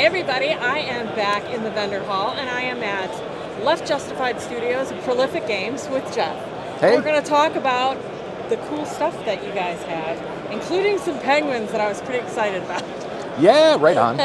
Hey everybody, I am back in the vendor hall and I am at Left Justified Studios, Prolific Games with Jeff. Hey. We're going to talk about the cool stuff that you guys have, including some penguins that I was pretty excited about. Yeah, right on.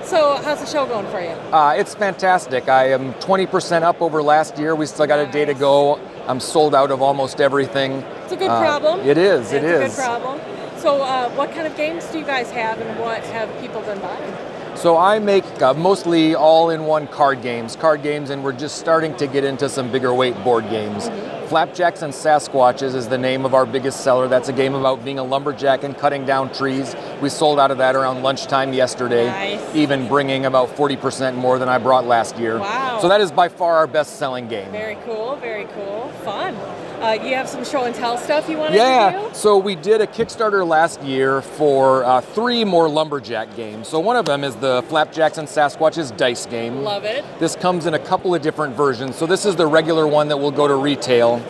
So how's the show going for you? It's fantastic. I am 20% up over last year. We still got a day to go. I'm sold out of almost everything. It's a good problem. It is. It's a good problem. So what kind of games do you guys have and what have people been buying? So I make mostly all-in-one card games, and we're just starting to get into some bigger weight board games. Mm-hmm. Flapjacks and Sasquatches is the name of our biggest seller. That's a game about being a lumberjack and cutting down trees. We sold out of that around lunchtime yesterday, nice. Even bringing about 40% more than I brought last year. Wow. So that is by far our best-selling game. Very cool, very cool. Fun. You have some show and tell stuff you wanted to do? Yeah, so we did a Kickstarter last year for 3 more lumberjack games. So one of them is the Flapjacks and Sasquatches dice game. Love it. This comes in a couple of different versions. So this is the regular one that will go to retail.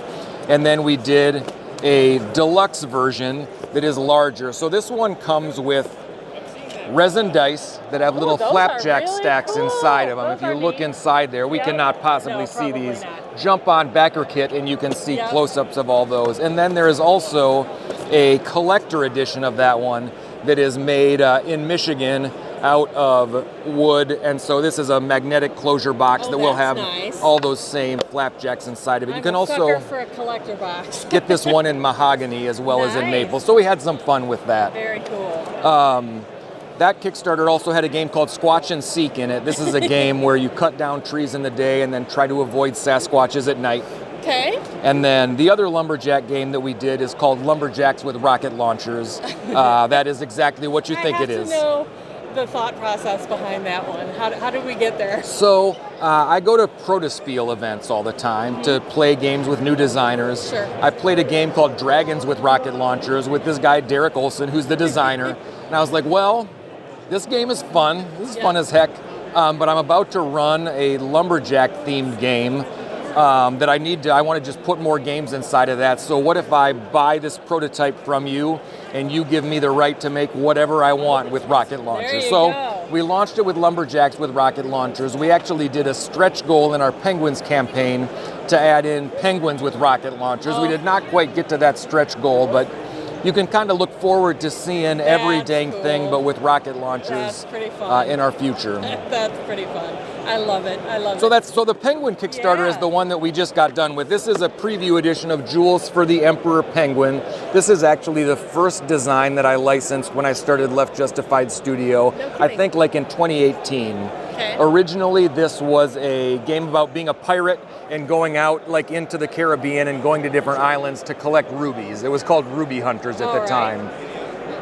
And then we did a deluxe version that is larger. So this one comes with resin dice that have little flapjack really stacks cool. inside of them. Those if you are look neat. inside there, we cannot possibly see these. Not. Jump on backer kit and you can see close-ups of all those. And then there is also a collector edition of that one that is made in Michigan out of wood. And so this is a magnetic closure box that will have all those same flapjacks inside of it. I'm you can a also sucker for a collector box. get this one in mahogany as well as in maple. So we had some fun with that. Very cool. That Kickstarter also had a game called Squatch and Seek in it. This is a game where you cut down trees in the day and then try to avoid Sasquatches at night. Okay. And then the other lumberjack game that we did is called Lumberjacks with Rocket Launchers. That is exactly what you think it is. I have to know the thought process behind that one. How did we get there? So I go to Protospiel events all the time to play games with new designers. Sure. I played a game called Dragons with Rocket Launchers with this guy, Derek Olson, who's the designer. And I was like, well, this game is fun. This is fun as heck. But I'm about to run a lumberjack-themed game that I want to just put more games inside of that. So what if I buy this prototype from you and you give me the right to make whatever I want with rocket launchers? So we launched it with Lumberjacks with Rocket Launchers. We actually did a stretch goal in our Penguins campaign to add in Penguins with Rocket Launchers. We did not quite get to that stretch goal, but you can kind of look forward to seeing every dang thing, but with rocket launchers in our future. That's pretty fun. I love it. I love it. it. So the Penguin Kickstarter is the one that we just got done with. This is a preview edition of Jewels for the Emperor Penguin. This is actually the first design that I licensed when I started Left Justified Studio. I think like in 2018. Okay. Originally, this was a game about being a pirate and going out like into the Caribbean and going to different islands to collect rubies. It was called Ruby Hunters at the time.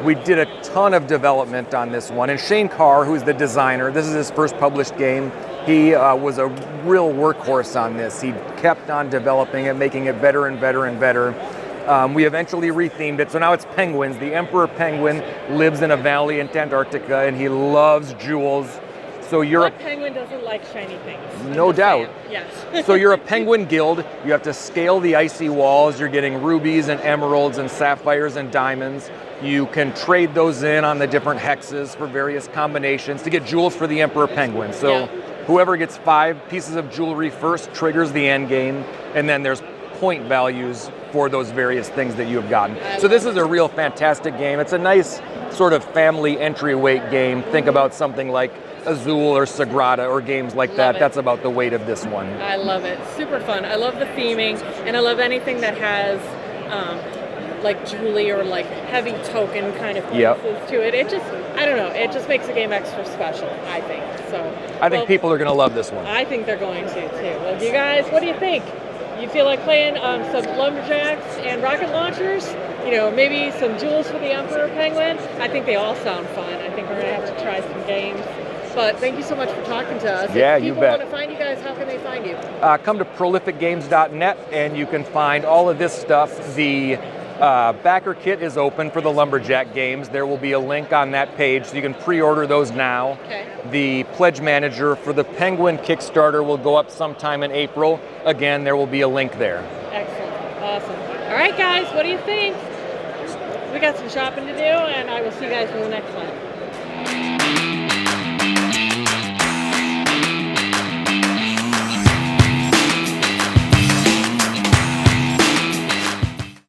We did a ton of development on this one. And Shane Carr, who's the designer, this is his first published game. He was a real workhorse on this. He kept on developing it, making it better and better and better. We eventually rethemed it, so now it's penguins. The Emperor Penguin lives in a valley in Antarctica, and he loves jewels. So what penguin doesn't like shiny things? No doubt. Yes. So you're a penguin guild. You have to scale the icy walls. You're getting rubies and emeralds and sapphires and diamonds. You can trade those in on the different hexes for various combinations to get jewels for the Emperor Penguin. So whoever gets 5 pieces of jewelry first triggers the end game, and then there's point values for those various things that you have gotten. So this is a real fantastic game. It's a nice sort of family entry weight game. Think about something like Azul or Sagrada or games like that. That's about the weight of this one. I love it. Super fun. I love the theming, and I love anything that has like jewelry or like heavy token kind of pieces to it. It just, I don't know, it just makes the game extra special, I think. So I think people are going to love this one. I think they're going to too. Well, you guys, what do you think? You feel like playing some lumberjacks and rocket launchers? You know, maybe some jewels for the Emperor Penguin? I think they all sound fun. I think we're going to have to try some games. But thank you so much for talking to us. Yeah, if you people bet. want to find you guys, how can they find you? Come to prolificgames.net and you can find all of this stuff. The backer kit is open for the Lumberjack games. There will be a link on that page, so you can pre-order those now. Okay. The pledge manager for the Penguin Kickstarter will go up sometime in April. Again, there will be a link there. Excellent. Awesome. All right, guys, what do you think? We got some shopping to do, and I will see you guys in the next one.